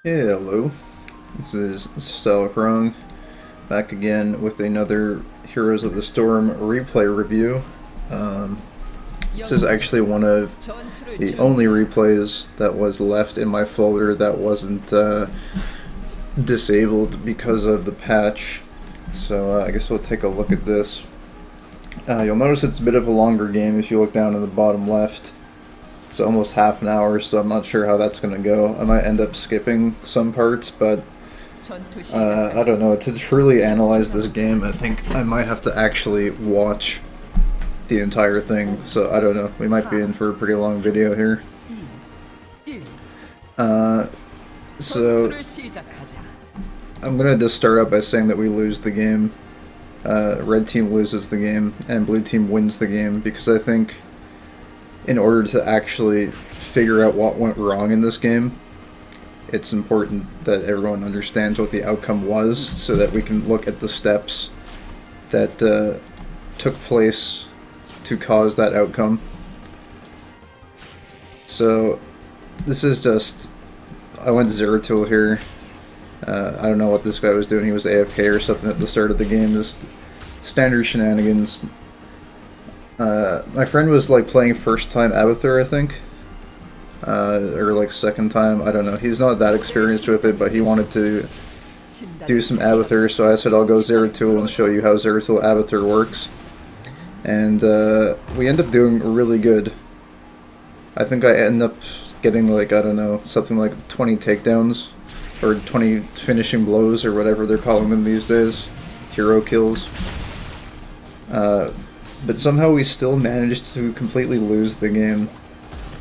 Hey, hello. This is StyleKrong, back again with another Heroes of the Storm replay review. This is actually one of the only replays that was left in my folder that wasn't disabled because of the patch. So I guess we'll take a look at this. You'll notice it's a bit of a longer game if you look down in the bottom left. It's almost half an hour, so I'm not sure how that's going to go. I might end up skipping some parts, but I don't know. To truly analyze this game, I think I might have to actually watch the entire thing, so I don't know. We might be in for a pretty long video here. So I'm going to just start out by saying that we lose the game. Red team loses the game, and blue team wins the game, because I think in order to actually figure out what went wrong in this game, it's important that everyone understands what the outcome was, so that we can look at the steps that took place to cause that outcome. So this is just, I went zero tool here. I don't know what this guy was doing. He was AFK or something at the start of the game. Just standard shenanigans. My friend was like playing first time Abathur, I think, or like second time, I don't know. He's not that experienced with it, but he wanted to do some Abathur, so I said I'll go Zeratul and show you how Zeratul Abathur works. And we end up doing really good. I think I end up getting like, I don't know, something like 20 takedowns, or 20 finishing blows, or whatever they're calling them these days. Hero kills. But somehow we still managed to completely lose the game.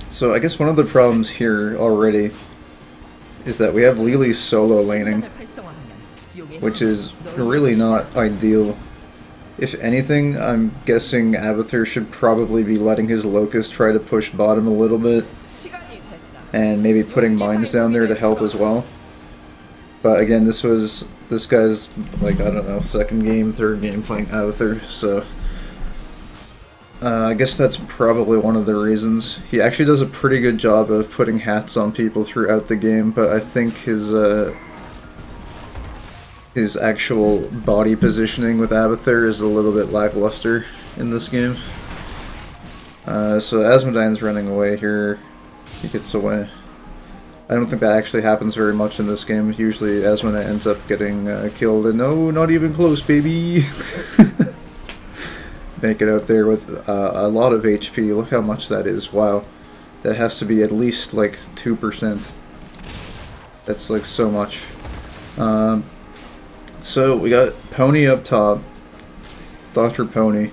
So I guess one of the problems here already is that we have Lili solo laning, which is really not ideal. If anything, I'm guessing Abathur should probably be letting his Locust try to push bottom a little bit, and maybe putting mines down there to help as well. But again, this guy's, like, I don't know, second game, third game playing Abathur, so I guess that's probably one of the reasons. He actually does a pretty good job of putting hats on people throughout the game, but I think his actual body positioning with Abathur is a little bit lackluster in this game. So Asmodean's running away here. He gets away. I don't think that actually happens very much in this game. Usually Asmodean ends up getting killed, and no, not even close, baby! Make it out there with a lot of HP. Look how much that is. Wow. That has to be at least like 2%. That's like so much. So we got Pony up top, Dr. Pony,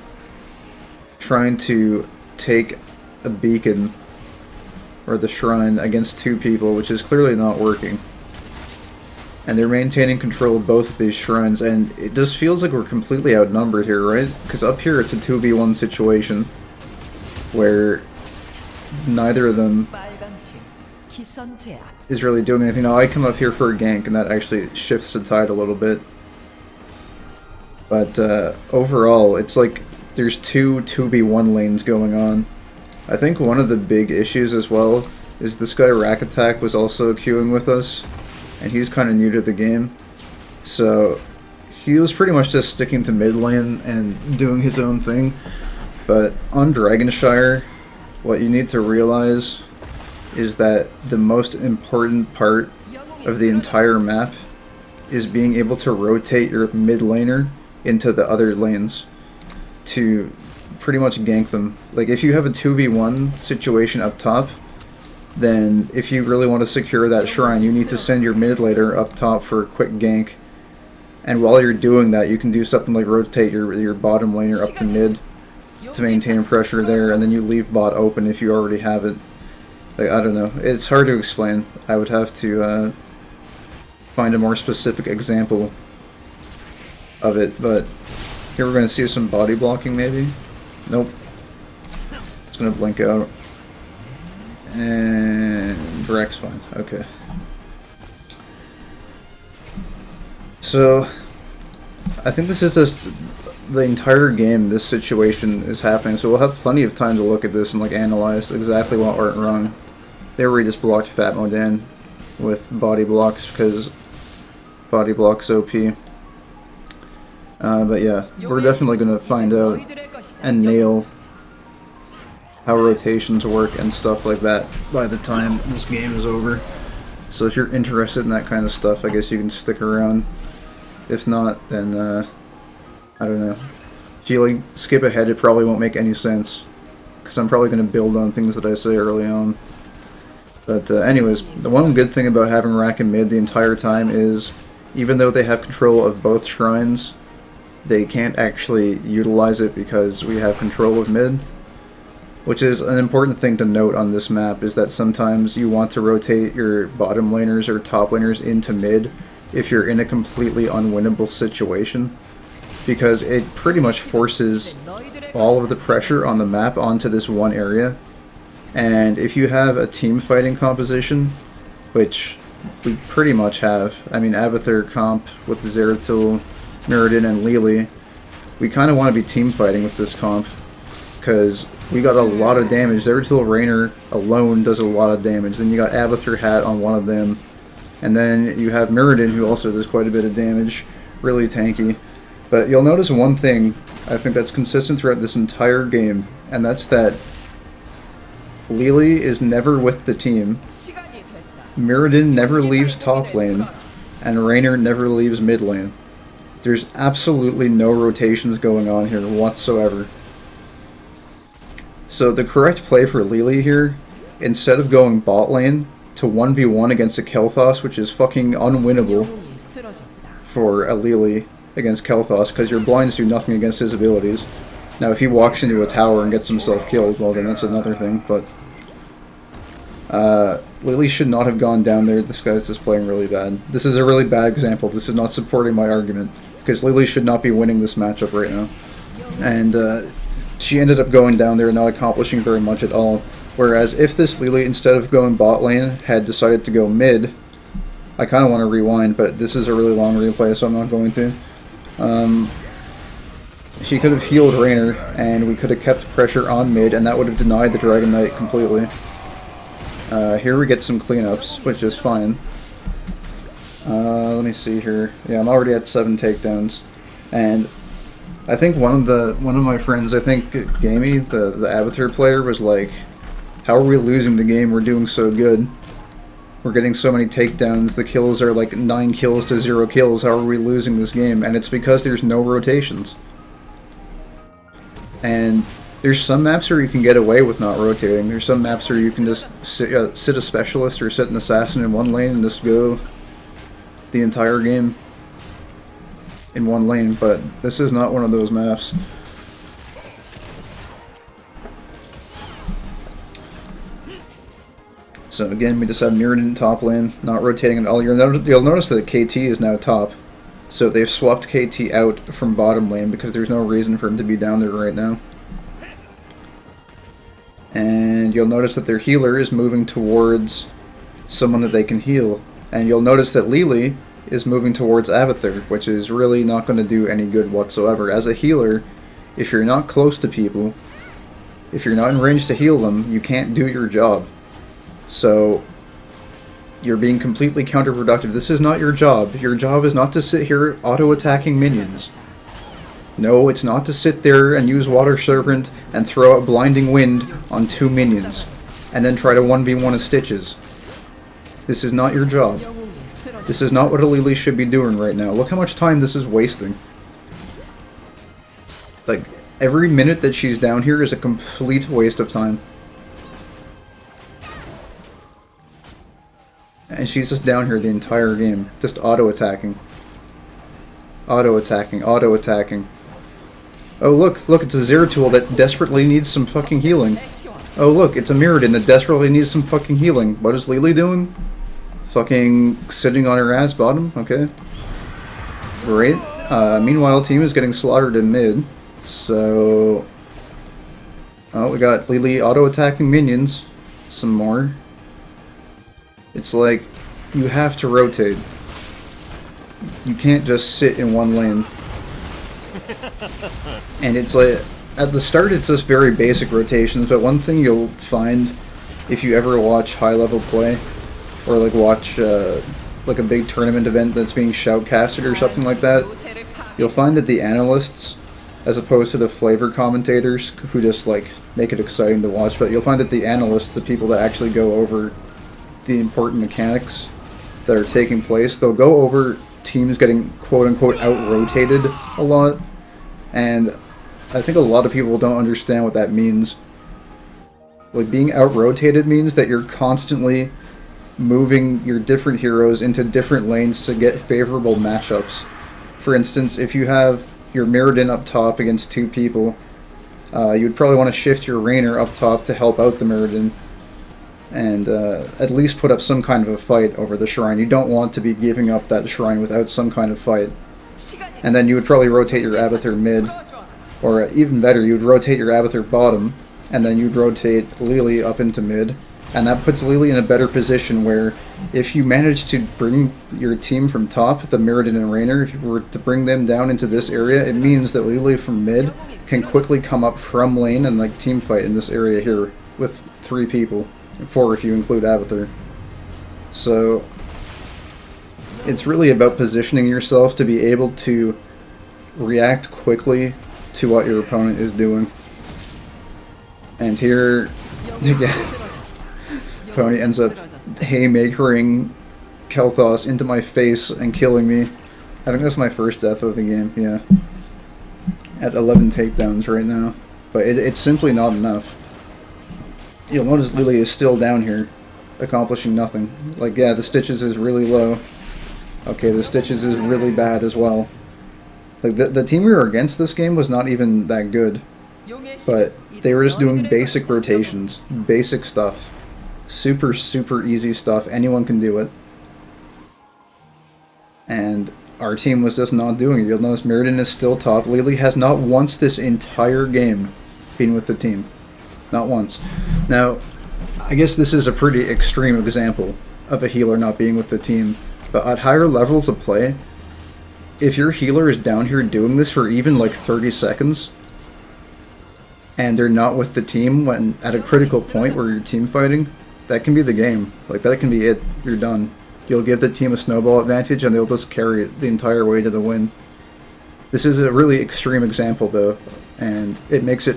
trying to take a beacon, or the shrine, against two people, which is clearly not working. And they're maintaining control of both of these shrines, and it just feels like we're completely outnumbered here, right? Because up here it's a 2v1 situation, where neither of them is really doing anything. Now I come up here for a gank, and that actually shifts the tide a little bit. But overall, it's like there's two 2v1 lanes going on. I think one of the big issues as well is this guy Rack Attack was also queuing with us, and he's kind of new to the game, so he was pretty much just sticking to mid lane and doing his own thing. But on Dragonshire, what you need to realize is that the most important part of the entire map is being able to rotate your mid laner into the other lanes to pretty much gank them. Like, if you have a 2v1 situation up top, then if you really want to secure that shrine, you need to send your mid laner up top for a quick gank. And while you're doing that, you can do something like rotate your bottom laner up to mid to maintain pressure there, and then you leave bot open if you already have it. Like, I don't know. It's hard to explain. I would have to find a more specific example of it, but here we're going to see some body blocking maybe. Nope. It's going to blink out. And Breck's fine. Okay. So I think this is just the entire game this situation is happening, so we'll have plenty of time to look at this and like analyze exactly what went wrong. There we just blocked Fat Modan with body blocks because body blocks OP. But yeah, we're definitely going to find out and nail how rotations work and stuff like that by the time this game is over. So if you're interested in that kind of stuff, I guess you can stick around. If not, then I don't know. If you like skip ahead, it probably won't make any sense, because I'm probably going to build on things that I say early on. But anyways, the one good thing about having Rack and Mid the entire time is, even though they have control of both shrines, they can't actually utilize it because we have control of Mid. Which is an important thing to note on this map, is that sometimes you want to rotate your bottom laners or top laners into mid if you're in a completely unwinnable situation, because it pretty much forces all of the pressure on the map onto this one area. And if you have a team fighting composition, which we pretty much have, I mean Abathur comp with Zeratul, Mirrodin, and Lili, we kind of want to be team fighting with this comp, because we got a lot of damage. Zeratul Raynor alone does a lot of damage. Then you got Abathur Hat on one of them. And then you have Mirrodin, who also does quite a bit of damage. Really tanky. But you'll notice one thing, I think that's consistent throughout this entire game, and that's that Lili is never with the team, Mirrodin never leaves top lane, and Raynor never leaves mid lane. There's absolutely no rotations going on here whatsoever. So the correct play for Lili here, instead of going bot lane to 1v1 against a Kel'Thas, which is fucking unwinnable for a Lili against Kel'Thas, because your blinds do nothing against his abilities. Now if he walks into a tower and gets himself killed, well then that's another thing, but Lili should not have gone down there. This guy's just playing really bad. This is a really bad example. This is not supporting my argument, because Lili should not be winning this matchup right now. And she ended up going down there and not accomplishing very much at all. Whereas if this Lili, instead of going bot lane, had decided to go mid, I kind of want to rewind, but this is a really long replay, so I'm not going to. She could have healed Raynor, and we could have kept pressure on mid, and that would have denied the Dragon Knight completely. Here we get some cleanups, which is fine. Let me see here. Yeah, I'm already at 7 takedowns, and I think one of my friends, I think Gamey, the Abathur player, was like, "How are we losing the game? We're doing so good. We're getting so many takedowns. The kills are like 9 kills to 0 kills. How are we losing this game?" And it's because there's no rotations. And there's some maps where you can get away with not rotating. There's some maps where you can just sit a specialist or sit an assassin in one lane and just go the entire game in one lane, but this is not one of those maps. So again, we just have Mirrodin in top lane, not rotating at all. You'll notice that KT is now top, so they've swapped KT out from bottom lane because there's no reason for him to be down there right now. And you'll notice that their healer is moving towards someone that they can heal. And you'll notice that Lili is moving towards Abathur, which is really not going to do any good whatsoever. As a healer, if you're not close to people, if you're not in range to heal them, you can't do your job. So you're being completely counterproductive. This is not your job. Your job is not to sit here auto-attacking minions. No, it's not to sit there and use Water Serpent and throw out Blinding Wind on 2 minions, and then try to 1v1 a Stitches. This is not your job. This is not what a Lili should be doing right now. Look how much time this is wasting. Like, every minute that she's down here is a complete waste of time. And she's just down here the entire game, just auto-attacking. Auto-attacking, auto-attacking. Oh look, it's a Zeratul that desperately needs some fucking healing. Oh look, it's a Mirrodin that desperately needs some fucking healing. What is Lili doing? Fucking sitting on her ass bottom? Okay. Great. Meanwhile, team is getting slaughtered in mid. So... oh, we got Lili auto-attacking minions. Some more. It's like, you have to rotate. You can't just sit in one lane. And it's like, at the start it's just very basic rotations, but one thing you'll find if you ever watch high level play or like watch like a big tournament event that's being shoutcasted or something like that, you'll find that the analysts, as opposed to the flavor commentators who just like make it exciting to watch, but you'll find that the analysts, the people that actually go over the important mechanics that are taking place, they'll go over teams getting quote-unquote out-rotated a lot, and I think a lot of people don't understand what that means. Like, being out-rotated means that you're constantly moving your different heroes into different lanes to get favorable matchups. For instance, if you have your Mirrodin up top against two people, you'd probably want to shift your Rainer up top to help out the Mirrodin, and at least put up some kind of a fight over the shrine. You don't want to be giving up that shrine without some kind of fight. And then you would probably rotate your Abathur mid, or even better, you would rotate your Abathur bottom, and then you'd rotate Lily up into mid, and that puts Lily in a better position where if you manage to bring your team from top, the Mirrodin and Rainer, if you were to bring them down into this area, it means that Lily from mid can quickly come up from lane and like team fight in this area here with 3 people, 4 if you include Abathur. So it's really about positioning yourself to be able to react quickly to what your opponent is doing. And here, again, Pony ends up haymakering Kel'Thas into my face and killing me. I think that's my first death of the game, yeah. At 11 takedowns right now. But it's simply not enough. You'll notice Lily is still down here, accomplishing nothing. Like, yeah, the Stitches is really low. Okay, the Stitches is really bad as well. Like, the team we were against this game was not even that good. But they were just doing basic rotations, basic stuff. Super, super easy stuff. Anyone can do it. And our team was just not doing it. You'll notice Mirrodin is still top. Lily has not once this entire game been with the team. Not once. Now, I guess this is a pretty extreme example of a healer not being with the team. But at higher levels of play, if your healer is down here doing this for even like 30 seconds, and they're not with the team when at a critical point where you're team fighting, that can be the game. Like, that can be it. You're done. You'll give the team a snowball advantage and they'll just carry it the entire way to the win. This is a really extreme example though, and it makes it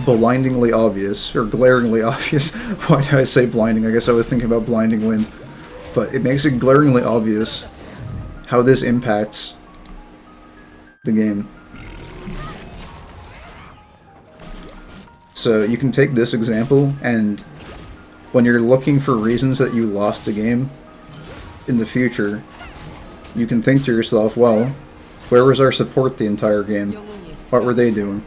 blindingly obvious, or glaringly obvious. Why did I say blinding? I guess I was thinking about blinding wind. But it makes it glaringly obvious how this impacts the game. So you can take this example, and when you're looking for reasons that you lost a game in the future, you can think to yourself, well, where was our support the entire game? What were they doing?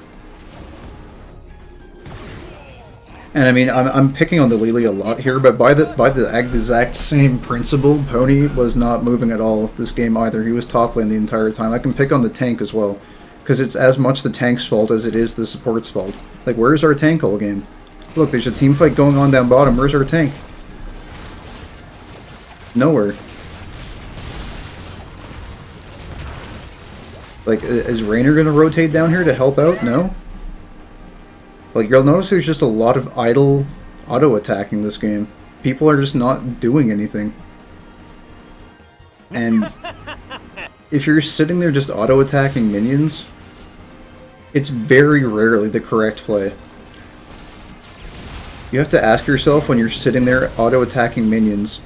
And I mean, I'm picking on the Lily a lot here, but by the exact same principle, Pony was not moving at all this game either. He was top lane the entire time. I can pick on the tank as well, because it's as much the tank's fault as it is the support's fault. Like, where's our tank all game? Look, there's a team fight going on down bottom. Where's our tank? Nowhere. Like, is Rainer gonna rotate down here to help out? No? Like, you'll notice there's just a lot of idle auto-attacking this game. People are just not doing anything. And if you're sitting there just auto-attacking minions, it's very rarely the correct play. You have to ask yourself when you're sitting there auto-attacking minions,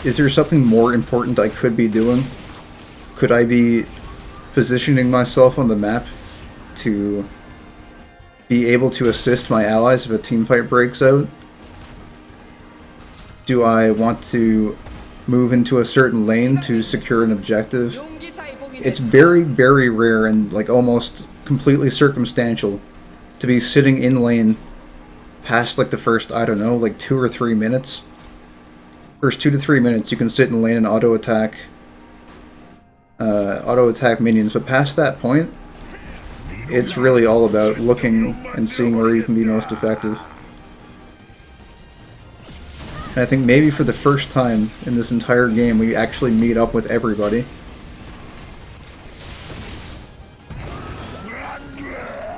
is there something more important I could be doing? Could I be positioning myself on the map to be able to assist my allies if a teamfight breaks out? Do I want to move into a certain lane to secure an objective? It's very, very rare and like almost completely circumstantial to be sitting in lane past like the first, I don't know, like 2 or 3 minutes. First 2 to 3 minutes you can sit in lane and auto-attack minions, but past that point, it's really all about looking and seeing where you can be most effective. And I think maybe for the first time in this entire game, we actually meet up with everybody.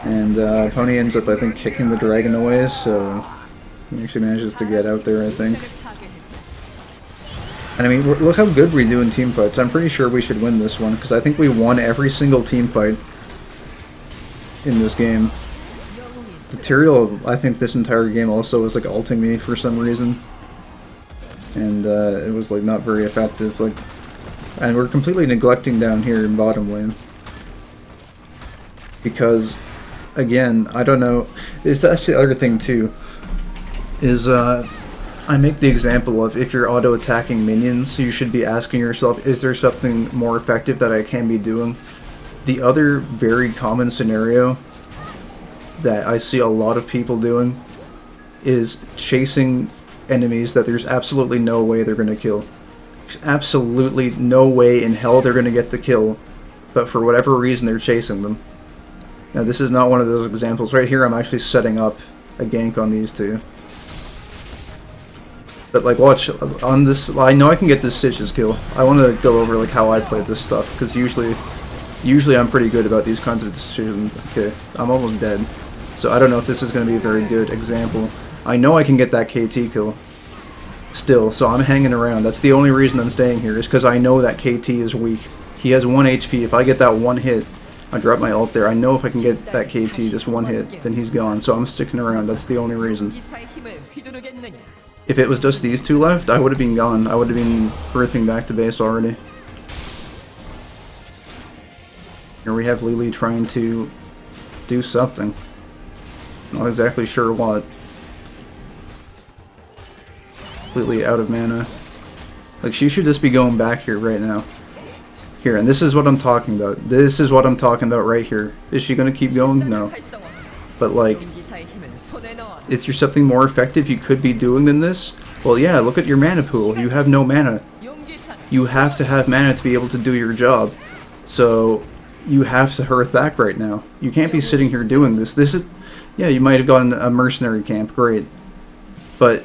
And Pony ends up, I think, kicking the dragon away, so he actually manages to get out there, I think. And I mean, look how good we do in team fights. I'm pretty sure we should win this one, because I think we won every single team fight in this game. The Tyrael, I think this entire game also was like ulting me for some reason. And it was like not very effective. Like, and we're completely neglecting down here in bottom lane. Because, again, I don't know, that's the other thing too, is I make the example of if you're auto-attacking minions, you should be asking yourself, is there something more effective that I can be doing? The other very common scenario that I see a lot of people doing is chasing enemies that there's absolutely no way they're going to kill. There's absolutely no way in hell they're going to get the kill, but for whatever reason they're chasing them. Now this is not one of those examples. Right here I'm actually setting up a gank on these two. But like, watch, on this, I know I can get this Stitches kill. I want to go over like how I play this stuff, because usually I'm pretty good about these kinds of decisions. Okay, I'm almost dead. So I don't know if this is going to be a very good example. I know I can get that KT kill still, so I'm hanging around. That's the only reason I'm staying here, is because I know that KT is weak. He has 1 HP. If I get that one hit, I drop my ult there. I know if I can get that KT just one hit, then he's gone. So I'm sticking around. That's the only reason. If it was just these two left, I would have been gone. I would have been birthing back to base already. Here we have Lily trying to do something. Not exactly sure what. Completely out of mana. Like, she should just be going back here right now. Here, and this is what I'm talking about. This is what I'm talking about right here. Is she gonna keep going? No. But like, is there something more effective you could be doing than this? Well, yeah, look at your mana pool. You have no mana. You have to have mana to be able to do your job. So, you have to hearth back right now. You can't be sitting here doing this. This is... Yeah, you might have gotten a mercenary camp, great. But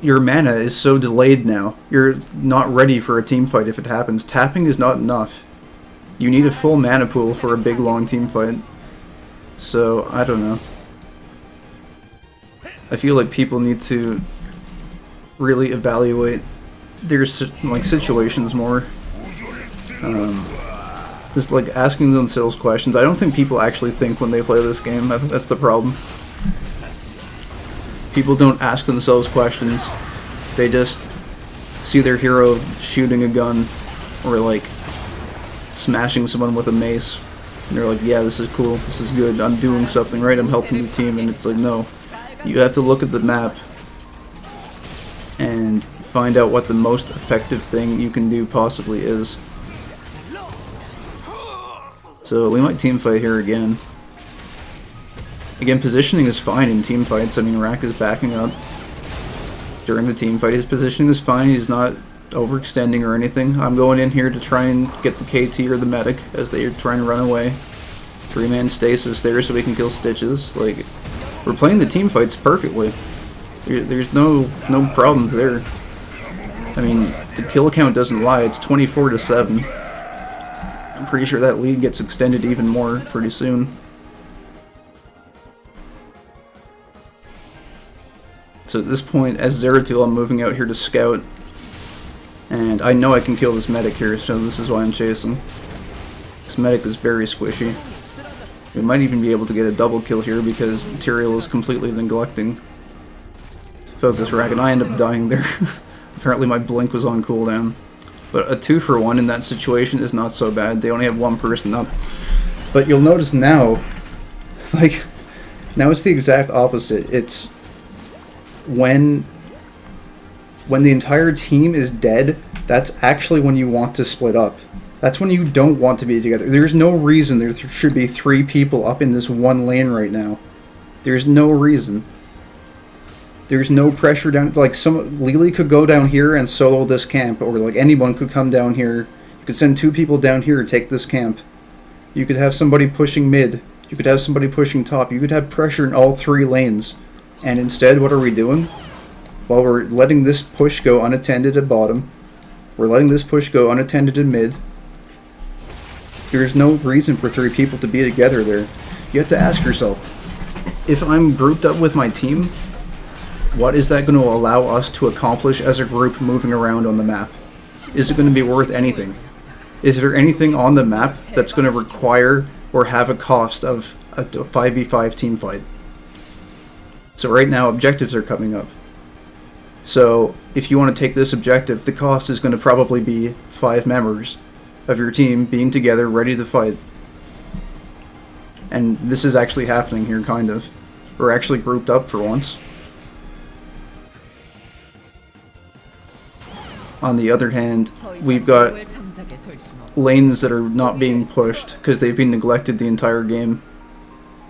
your mana is so delayed now. You're not ready for a team fight if it happens. Tapping is not enough. You need a full mana pool for a big, long team fight. So, I don't know. I feel like people need to really evaluate their like situations more. Just like asking themselves questions. I don't think people actually think when they play this game. I think that's the problem. People don't ask themselves questions. They just see their hero shooting a gun or like smashing someone with a mace. And they're like, yeah, this is cool, this is good, I'm doing something right, I'm helping the team. And it's like, no. You have to look at the map and find out what the most effective thing you can do possibly is. So we might teamfight here again. Again, positioning is fine in team fights. I mean, Rack is backing up during the team fight. His positioning is fine. He's not overextending or anything. I'm going in here to try and get the KT or the medic as they are trying to run away. 3-man stasis there so we can kill Stitches. Like, we're playing the team fights perfectly. There's no problems there. I mean, the kill count doesn't lie. It's 24-7. I'm pretty sure that lead gets extended even more pretty soon. So at this point, as Zeratul, I'm moving out here to scout. And I know I can kill this medic here, so this is why I'm chasing. This medic is very squishy. We might even be able to get a double kill here because Tyrael is completely neglecting to focus Rack, and I end up dying there. Apparently my blink was on cooldown. But a 2-for-1 in that situation is not so bad. They only have one person up. But you'll notice now, like, now it's the exact opposite. It's when the entire team is dead, that's actually when you want to split up. That's when you don't want to be together. There's no reason there should be 3 people up in this one lane right now. There's no reason. There's no pressure down. Like, Lily could go down here and solo this camp, or like anyone could come down here. You could send 2 people down here to take this camp. You could have somebody pushing mid. You could have somebody pushing top. You could have pressure in all 3 lanes. And instead, what are we doing? Well, we're letting this push go unattended at bottom. We're letting this push go unattended in mid. There's no reason for 3 people to be together there. You have to ask yourself, if I'm grouped up with my team, What is that going to allow us to accomplish as a group moving around on the map? Is it going to be worth anything? Is there anything on the map that's going to require or have a cost of a 5v5 team fight? So right now, objectives are coming up. So if you want to take this objective, the cost is going to probably be 5 members of your team being together, ready to fight. And this is actually happening here, kind of. We're actually grouped up for once. On the other hand, we've got lanes that are not being pushed because they've been neglected the entire game.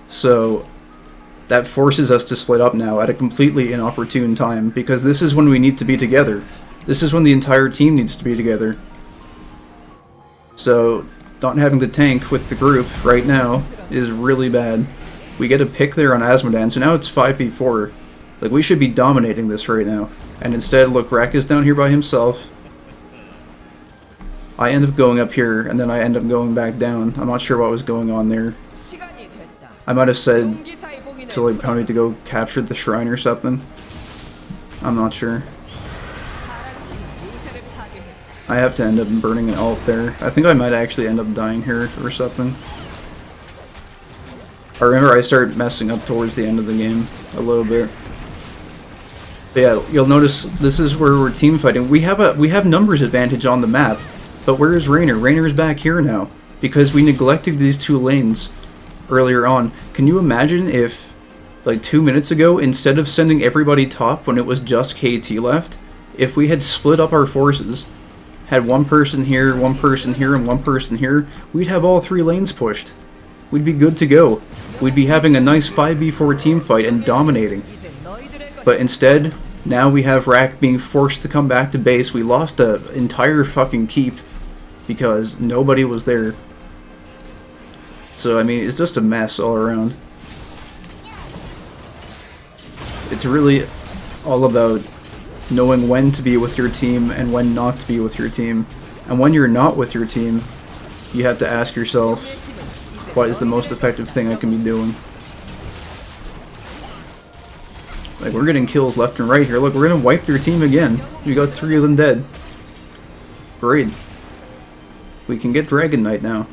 So that forces us to split up now at a completely inopportune time, because this is when we need to be together. This is when the entire team needs to be together. So not having the tank with the group right now is really bad. We get a pick there on Asmodan, so now it's 5v4. Like, we should be dominating this right now. And instead, look, Rak is down here by himself. I end up going up here, and then I end up going back down. I'm not sure what was going on there. I might have said to like Pony to go capture the shrine or something. I'm not sure. I have to end up burning an ult there. I think I might actually end up dying here or something. I remember I started messing up towards the end of the game a little bit. But yeah, you'll notice this is where we're team fighting. We have numbers advantage on the map, but where is Raynor? Raynor's back here now because we neglected these 2 lanes earlier on. Can you imagine if, like 2 minutes ago, instead of sending everybody top when it was just KT left, if we had split up our forces, had one person here, and one person here, we'd have all 3 lanes pushed. We'd be good to go. We'd be having a nice 5v4 team fight and dominating. But instead, now we have Rak being forced to come back to base. We lost an entire fucking keep because nobody was there. So, I mean, it's just a mess all around. It's really all about knowing when to be with your team and when not to be with your team. And when you're not with your team, you have to ask yourself, what is the most effective thing I can be doing? Like, we're getting kills left and right here. Look, we're gonna wipe their team again. We got 3 of them dead. Great. We can get Dragon Knight now.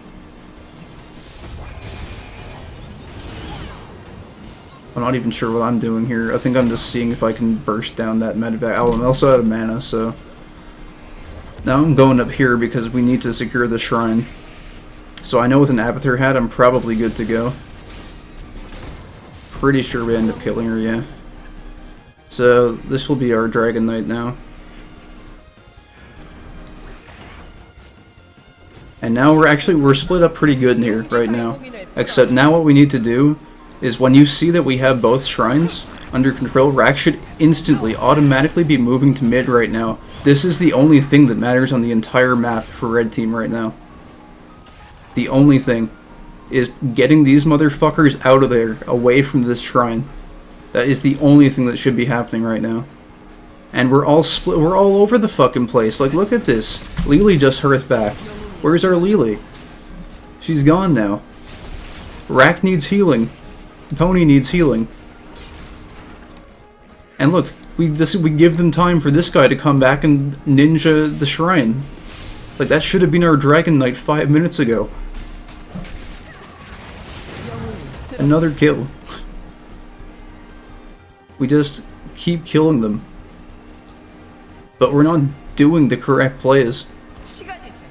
I'm not even sure what I'm doing here. I think I'm just seeing if I can burst down that medevac. Oh, I'm also out of mana, so... Now I'm going up here because we need to secure the shrine. So I know with an Abathur hat, I'm probably good to go. Pretty sure we end up killing her, yeah. So this will be our Dragon Knight now. And now we're split up pretty good in here right now. Except now what we need to do is when you see that we have both shrines under control, Rak should instantly, automatically be moving to mid right now. This is the only thing that matters on the entire map for Red Team right now. The only thing is getting these motherfuckers out of there, away from this shrine. That is the only thing that should be happening right now. And we're all split, we're all over the fucking place. Like, look at this. Lily just hearth back. Where's our Lily? She's gone now. Rak needs healing. Pony needs healing. And look, we give them time for this guy to come back and ninja the shrine. Like, that should have been our Dragon Knight 5 minutes ago. Another kill. We just keep killing them. But we're not doing the correct plays.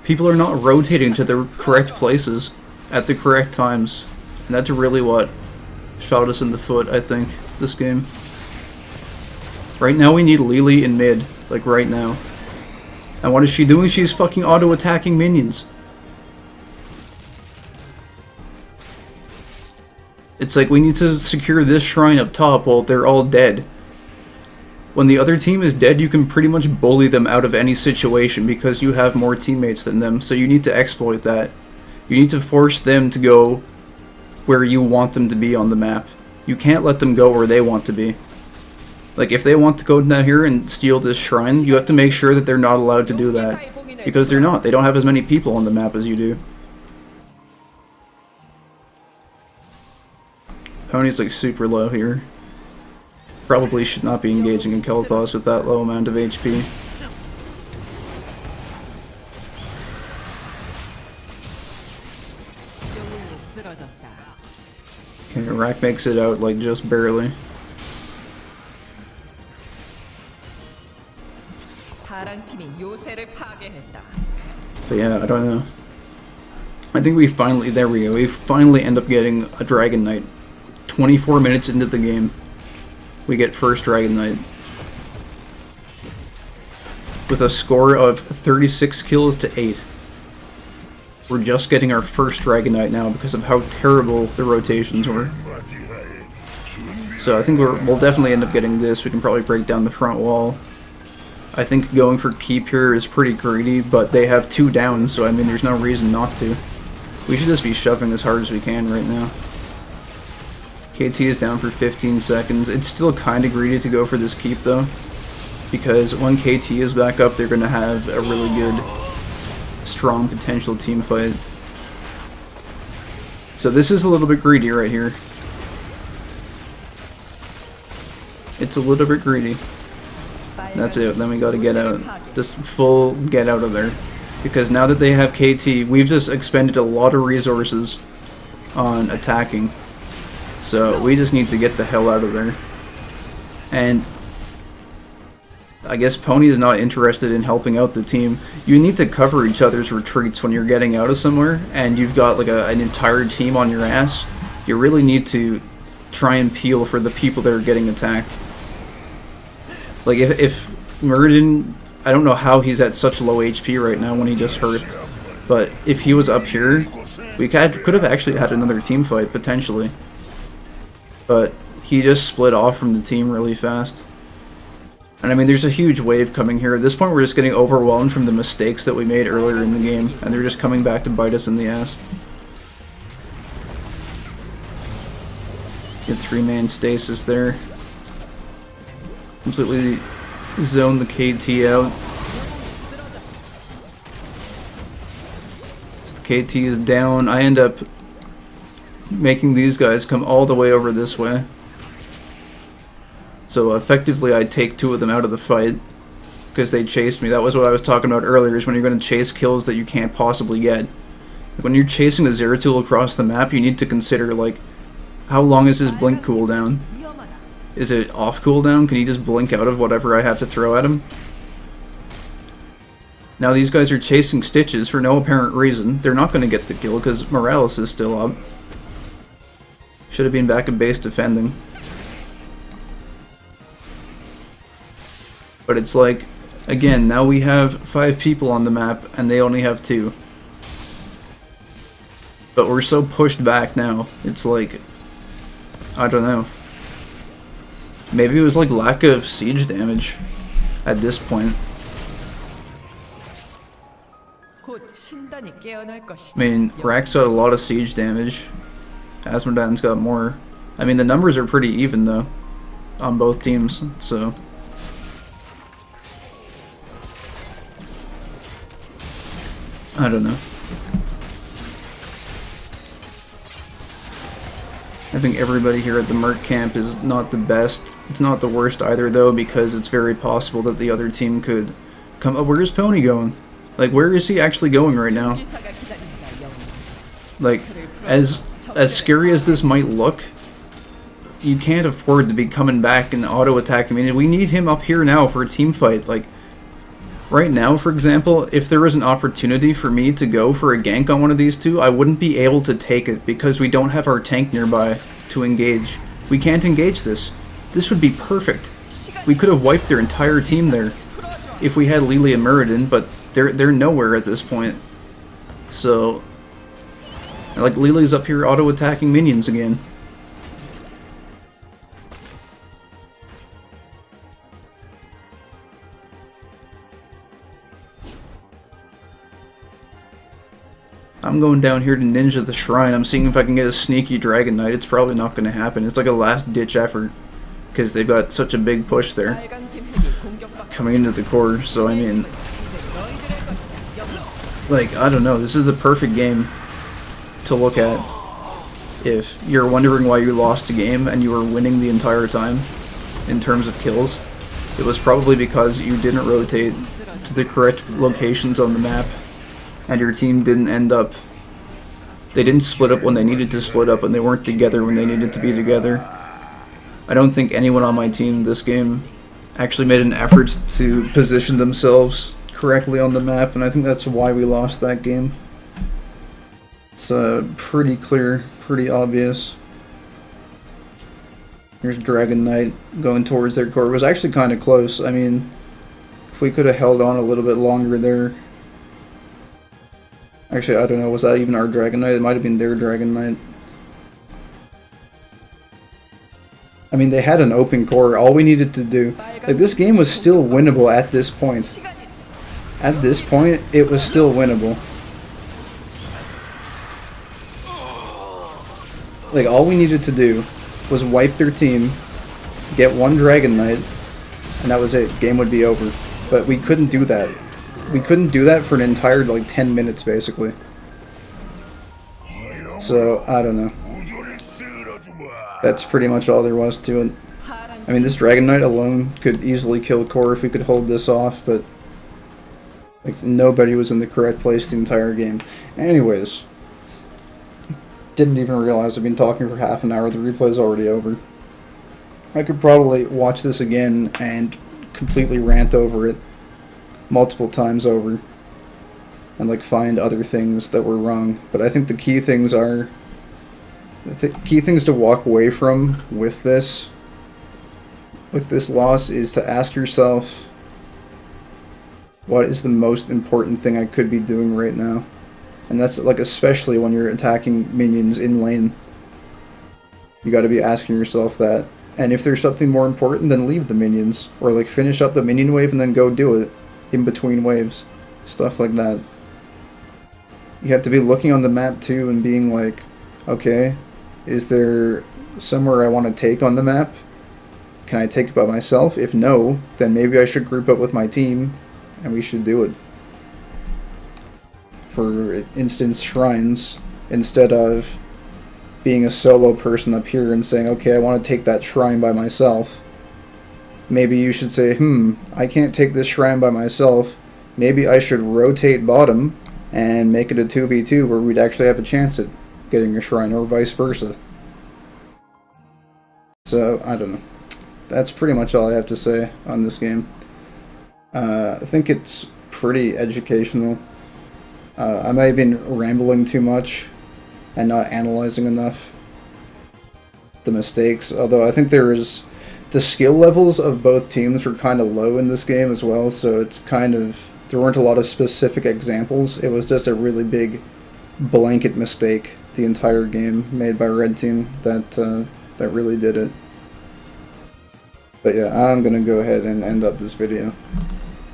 People are not rotating to the correct places at the correct times. And that's really what shot us in the foot, I think, this game. Right now we need Lily in mid. Like, right now. And what is she doing? She's fucking auto-attacking minions. It's like we need to secure this shrine up top while they're all dead. When the other team is dead, you can pretty much bully them out of any situation because you have more teammates than them, so you need to exploit that. You need to force them to go where you want them to be on the map. You can't let them go where they want to be. Like, if they want to go down here and steal this shrine, you have to make sure that they're not allowed to do that. Because they're not. They don't have as many people on the map as you do. Pony's like super low here. Probably should not be engaging in Kel'Thas with that low amount of HP. Okay, Rack makes it out, like, just barely. But yeah, I don't know. I think we finally, there we go, we finally end up getting a Dragon Knight. 24 minutes into the game, we get first Dragon Knight. With a score of 36 kills to 8. We're just getting our first Dragon Knight now because of how terrible the rotations were. So I think we'll definitely end up getting this. We can probably break down the front wall. I think going for keep here is pretty greedy, but they have 2 down, so I mean there's no reason not to. We should just be shoving as hard as we can right now. KT is down for 15 seconds. It's still kind of greedy to go for this keep though, because when KT is back up, they're going to have a really good, strong potential team fight. So this is a little bit greedy right here. It's a little bit greedy. That's it, then we gotta get out. Just full get out of there. Because now that they have KT, we've just expended a lot of resources on attacking. So we just need to get the hell out of there. And I guess Pony is not interested in helping out the team. You need to cover each other's retreats when you're getting out of somewhere and you've got like an entire team on your ass. You really need to try and peel for the people that are getting attacked. Like if Muradin, I don't know how he's at such low HP right now when he just hurt, but if he was up here, we could have actually had another team fight potentially. But he just split off from the team really fast. And I mean, there's a huge wave coming here. At this point, we're just getting overwhelmed from the mistakes that we made earlier in the game, and they're just coming back to bite us in the ass. Get 3-man stasis there. Completely zone the KT out. So the KT is down. I end up making these guys come all the way over this way. So effectively I take 2 of them out of the fight because they chased me. That was what I was talking about earlier, is when you're going to chase kills that you can't possibly get. When you're chasing a Zeratul across the map, you need to consider, like, how long is his blink cooldown? Is it off cooldown? Can he just blink out of whatever I have to throw at him? Now these guys are chasing Stitches for no apparent reason. They're not going to get the kill because Morales is still up. Should have been back at base defending. But it's like, again, now we have 5 people on the map and they only have 2. But we're so pushed back now. It's like, I don't know. Maybe it was like lack of siege damage at this point. I mean, Rack's got a lot of siege damage. Asmodan's got more. I mean, the numbers are pretty even though on both teams, so. I don't know. I think everybody here at the Merc camp is not the best. It's not the worst either, though, because it's very possible that the other team could come... Oh, where's Pony going? Like, where is he actually going right now? Like, as scary as this might look, you can't afford to be coming back and auto-attacking. I mean, we need him up here now for a team fight. Like, right now, for example, if there was an opportunity for me to go for a gank on one of these 2, I wouldn't be able to take it because we don't have our tank nearby to engage. We can't engage this. This would be perfect. We could have wiped their entire team there if we had Lili and Muradin, but they're nowhere at this point. So, like, Lili's up here auto-attacking minions again. I'm going down here to Ninja the Shrine. I'm seeing if I can get a sneaky Dragon Knight. It's probably not going to happen. It's like a last-ditch effort because they've got such a big push there coming into the core. So, I mean, like, I don't know. This is the perfect game to look at if you're wondering why you lost a game and you were winning the entire time. in terms of kills, it was probably because you didn't rotate to the correct locations on the map, and your team didn't end up... They didn't split up when they needed to split up, and they weren't together when they needed to be together. I don't think anyone on my team this game actually made an effort to position themselves correctly on the map, and I think that's why we lost that game. It's pretty clear, pretty obvious. Here's Dragon Knight going towards their core. It was actually kind of close. I mean, if we could have held on a little bit longer there. Actually, I don't know, was that even our Dragon Knight? It might have been their Dragon Knight. I mean, they had an open core. All we needed to do... Like, this game was still winnable at this point. At this point, it was still winnable. Like, all we needed to do was wipe their team, get one Dragon Knight, and that was it. Game would be over. But we couldn't do that. We couldn't do that for an entire, like, 10 minutes, basically. So, I don't know. That's pretty much all there was to it. I mean, this Dragon Knight alone could easily kill Core if we could hold this off, but... Like, nobody was in the correct place the entire game. Anyways. Didn't even realize I've been talking for half an hour. The replay's already over. I could probably watch this again and completely rant over it multiple times over and like find other things that were wrong. But I think the key things are key things to walk away from with this loss is to ask yourself, what is the most important thing I could be doing right now? And that's like especially when you're attacking minions in lane. You got to be asking yourself that. And if there's something more important, then leave the minions, or like finish up the minion wave and then go do it in between waves. Stuff like that. You have to be looking on the map too and being like, okay, is there somewhere I want to take on the map? Can I take it by myself? If no, then maybe I should group up with my team and we should do it. For instance, shrines, instead of being a solo person up here and saying, okay, I want to take that shrine by myself. Maybe you should say, I can't take this shrine by myself. Maybe I should rotate bottom and make it a 2v2 where we'd actually have a chance at getting a shrine, or vice versa. So, I don't know. That's pretty much all I have to say on this game. I think it's pretty educational. I might have been rambling too much and not analyzing enough the mistakes, although I think the skill levels of both teams were kind of low in this game as well, so it's kind of, there weren't a lot of specific examples. It was just a really big blanket mistake the entire game made by Red Team that really did it. But yeah, I'm gonna go ahead and end up this video.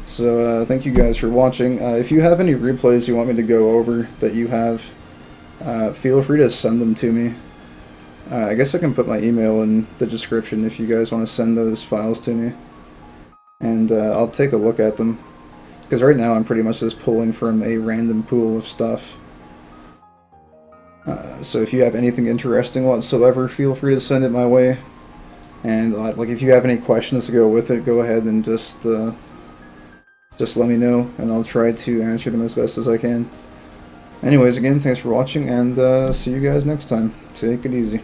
So thank you guys for watching. If you have any replays you want me to go over that you have, feel free to send them to me. I guess I can put my email in the description if you guys want to send those files to me. And I'll take a look at them. Because right now I'm pretty much just pulling from a random pool of stuff. So if you have anything interesting whatsoever, feel free to send it my way. And like if you have any questions to go with it, go ahead and just let me know, and I'll try to answer them as best as I can. Anyways, again, thanks for watching, and see you guys next time. Take it easy.